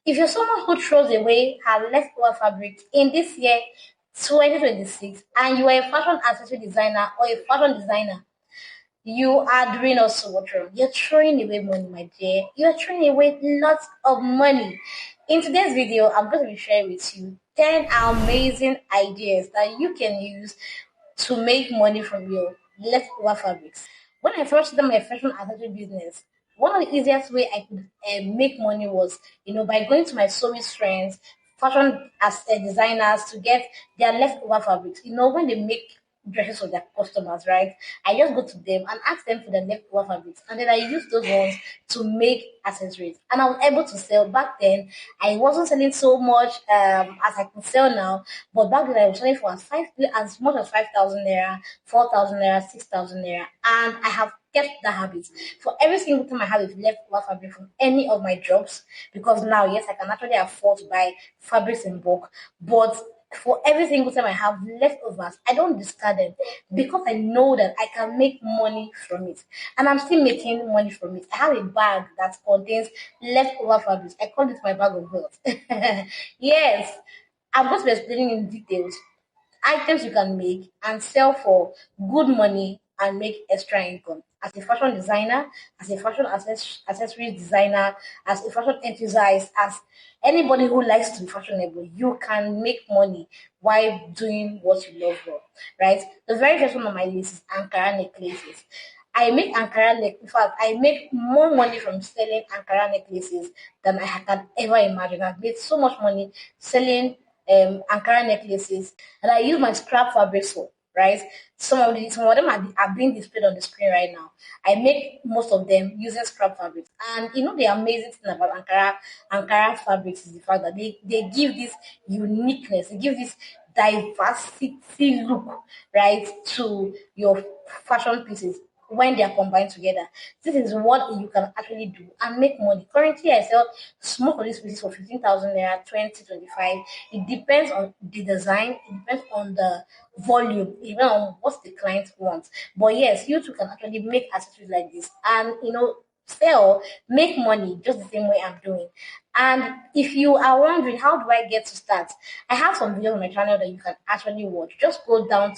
If you're someone who throws away her leftover fabric in this year 2026 and you are a fashion accessory designer or a fashion designer, you are doing us so much wrong. You're throwing away money, my dear. You're throwing away lots of money. In today's video, I'm going to be sharing with you 10 amazing ideas that you can use to make money from your leftover fabrics. When I first started my fashion accessory business, one of the easiest way I could make money was, by going to my sewist friends, fashion as designers to get their leftover fabrics. When they make dresses for their customers, right? I just go to them and ask them for the leftover fabrics, and then I use those ones to make accessories. And I was able to sell. Back then, I wasn't selling so much as I could sell now, but back then I was selling for as much as 5,000 naira, 4,000 naira, 6,000 naira, and I have kept that habit. For every single time I have a leftover fabric from any of my jobs, because now yes, I can actually afford to buy fabrics in bulk, but for every single time I have leftovers, I don't discard them because I know that I can make money from it. And I'm still making money from it. I have a bag that contains leftover fabrics. I call it my bag of wealth. Yes, I'm going to be explaining in details items you can make and sell for good money and make extra income. As a fashion designer, as a fashion accessories designer, as a fashion enthusiast, as anybody who likes to be fashionable, you can make money while doing what you love for, right? The very first one on my list is Ankara necklaces. I make in fact, I make more money from selling Ankara necklaces than I can ever imagine. I've made so much money selling Ankara necklaces, and I use my scrap fabrics for, right? Some of them are being displayed on the screen right now. I make most of them using scrap fabrics. And the amazing thing about Ankara fabrics is the fact that they give this uniqueness, they give this diversity look, right, to your fashion pieces when they are combined together. This is what you can actually do and make money. Currently, I sell some of these pieces for 15,000 naira, 20, 25. It depends on the design, it depends on the volume, even on what the client wants. But yes, you too can actually make accessories like this and sell, make money just the same way I'm doing. And if you are wondering how do I get to start, I have some videos on my channel that you can actually watch. Just scroll down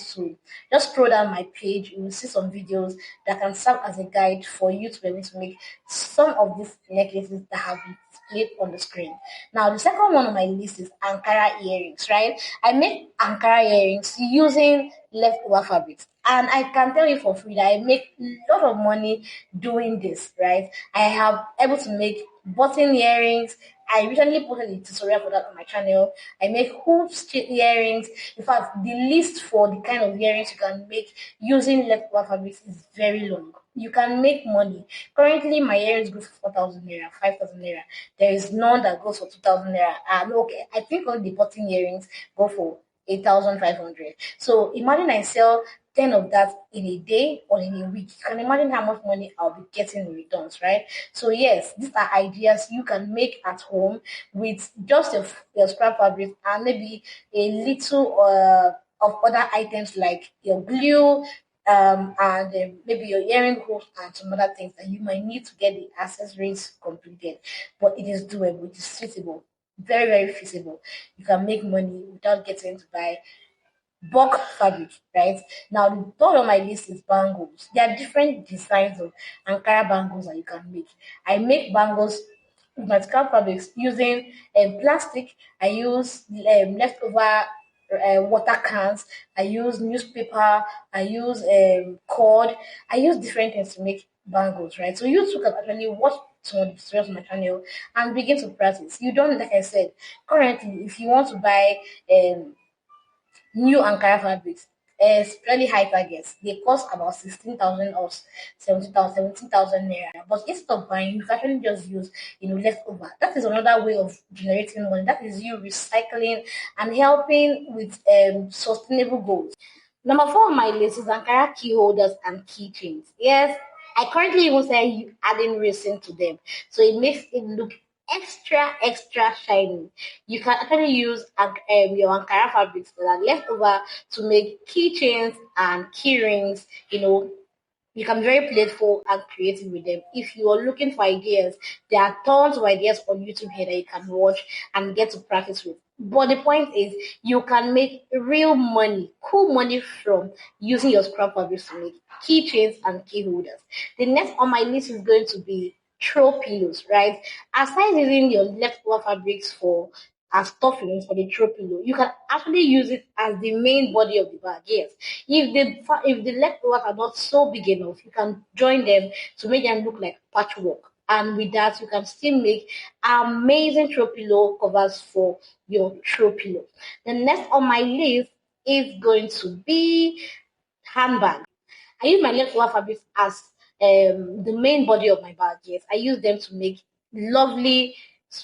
my page, you will see some videos that can serve as a guide for you to be able to make some of these necklaces that have been displayed on the screen. Now, the second one on my list is Ankara earrings, right? I make Ankara earrings using leftover fabrics. And I can tell you for free that I make a lot of money doing this, right? I have able to make button earrings. I recently posted a tutorial for that on my channel. I make hoops earrings. In fact, the list for the kind of earrings you can make using leftover fabrics is very long. You can make money. Currently, my earrings go for 4,000 naira, 5,000 naira. There is none that goes for 2,000 naira. Okay, I think only the button earrings go for 8,500. So imagine I sell 10 of that in a day or in a week. You can imagine how much money I'll be getting in returns, right? So yes, these are ideas you can make at home with just your scrap fabric and maybe a little of other items like your glue, and maybe your earring hooks and some other things that you might need to get the accessories completed. But it is doable, it is suitable, very, very feasible. You can make money without getting to buy bulk fabric, right? Now, the third on my list is bangles. There are different designs of Ankara bangles that you can make. I make bangles with my scrap fabrics using plastic. I use leftover water cans. I use newspaper. I use cord. I use different things to make bangles, right? So you too can actually watch some of the tutorials on my channel and begin to practice. You don't, like I said, currently, if you want to buy new Ankara fabrics, especially high targets, they cost about 16,000 or 17,000, 17,000 naira. But instead of buying, you can actually just use, leftover. That is another way of generating money. That is you recycling and helping with sustainable goals. Number four on my list is Ankara key holders and keychains. Yes, I currently even say adding resin to them, so it makes it look extra shiny. You can actually use your Ankara fabrics that are left over to make keychains and key rings. You can be very playful and creative with them. If you are looking for ideas, there are tons of ideas on YouTube here that you can watch and get to practice with. But the point is, you can make real money, cool money from using your scrap fabrics to make keychains and key holders. The next on my list is going to be throw pillows, right? Aside using your leftover fabrics for as stuffings for the throw pillow, you can actually use it as the main body of the bag. Yes, if the leftovers are not so big enough, you can join them to make them look like patchwork. And with that, you can still make amazing throw pillow covers for your throw pillow. The next on my list is going to be handbag. I use my leftover fabrics as the main body of my bag. Yes, I use them to make lovely,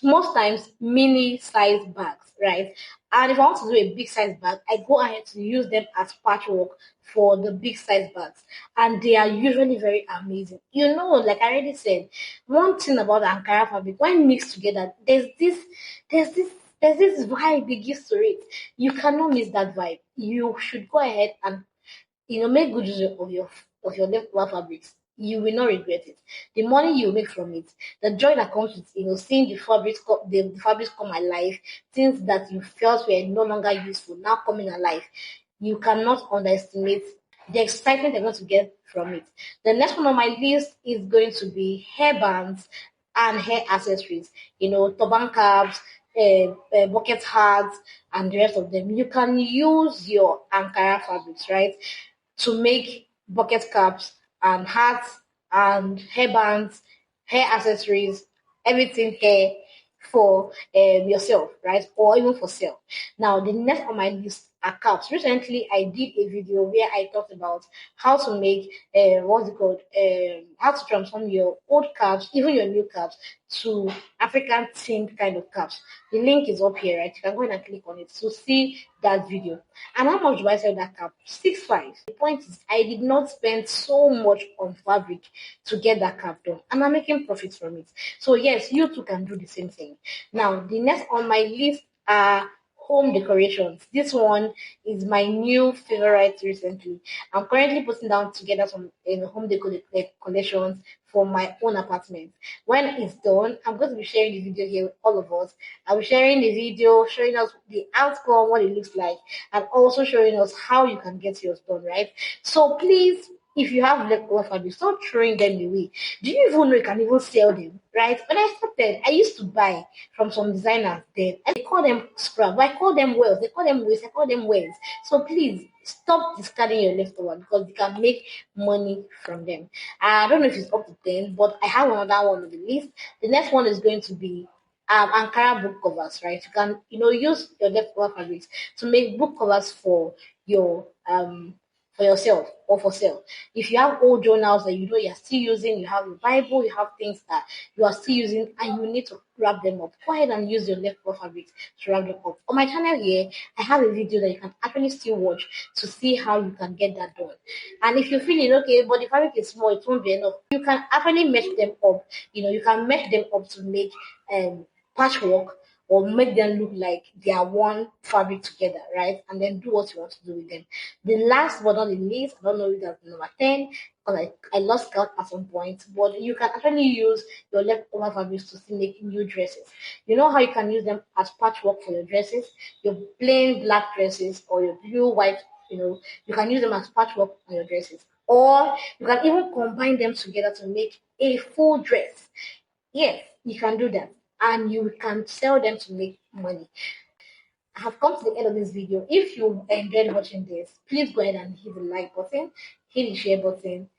most times mini size bags, right? And if I want to do a big size bag, I go ahead to use them as patchwork for the big size bags, and they are usually very amazing. You know, like I already said, one thing about Ankara fabric when mixed together, there's this. There's this vibe it gives to it. You cannot miss that vibe. You should go ahead and make good use of your leftover fabrics. You will not regret it. The money you make from it, the joy that comes with seeing the fabrics come alive, things that you felt were no longer useful now coming alive. You cannot underestimate the excitement you're going to get from it. The next one on my list is going to be hairbands and hair accessories. Turban caps, bucket hats, and the rest of them. You can use your Ankara fabrics, right, to make bucket caps and hats and hairbands, hair accessories, everything hair for yourself, right? Or even for sale. Now, the next on my list are caps. Recently, I did a video where I talked about how to make what's it called? How to transform your old caps, even your new caps, to African themed kind of caps. The link is up here, right? You can go in and click on it to see that video. And how much do I sell that cap? 6.5. The point is, I did not spend so much on fabric to get that cap done, and I'm making profits from it. So yes, you too can do the same thing. Now, the next on my list are home decorations. This one is my new favorite recently. I'm currently putting down together some home collections for my own apartment. When it's done, I'm going to be sharing the video here with all of us. I'll be sharing the video, showing us the outcome, what it looks like, and also showing us how you can get yours done, right? So please, if you have leftover fabric, stop throwing them away. Do you even know you can even sell them, right? When I started, I used to buy from some designers then. I call them scrap, I call them wells, they call them waste, I call them wells. So please stop discarding your leftover because you can make money from them. I don't know if it's up to 10, but I have another one on the list. The next one is going to be Ankara book covers, right? You can, use your leftover fabrics to make book covers your for yourself or for sale. If you have old journals that you're still using, you have your Bible, you have things that you are still using, and you need to wrap them up, go ahead and use your leftover fabrics to wrap them up. On my channel here, I have a video that you can actually still watch to see how you can get that done. And if you're feeling okay, but the fabric is small, it won't be enough, you can actually mesh them up. You can mesh them up to make patchwork or make them look like they are one fabric together, right? And then do what you want to do with them. The last but not the least, I don't know if that's number 10, because I lost count at some point, but you can actually use your leftover fabrics to still make new dresses. You know how you can use them as patchwork for your dresses, your plain black dresses, or your blue, white, you can use them as patchwork on your dresses. Or you can even combine them together to make a full dress. Yes, you can do that. And you can sell them to make money. I have come to the end of this video. If you enjoyed watching this, please go ahead and hit the like button, hit the share button,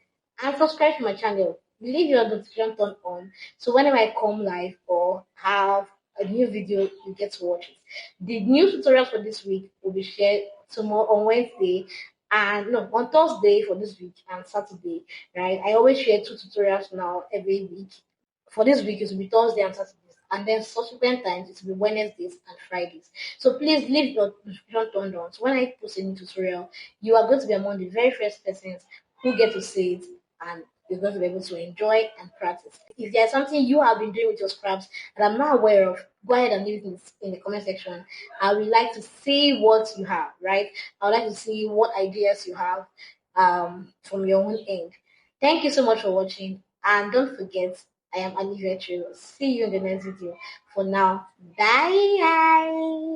and subscribe to my channel. Leave your notification turned on so whenever I come live or have a new video, you get to watch it. The new tutorials for this week will be shared tomorrow on Wednesday and no on Thursday for this week and Saturday. Right? I always share 2 tutorials now every week. For this week, it will be Thursday and Saturdays, and then subsequent times it will be Wednesdays and Fridays. So please leave your notification turned on. So when I post a new tutorial, you are going to be among the very first persons who get to see it, and you're going to be able to enjoy and practice. If there's something you have been doing with your scraps that I'm not aware of, go ahead and leave it in the comment section. I would like to see what you have, right? I would like to see what ideas you have from your own end. Thank you so much for watching. And don't forget, I am Olivia Chiro. See you in the next video. For now, bye.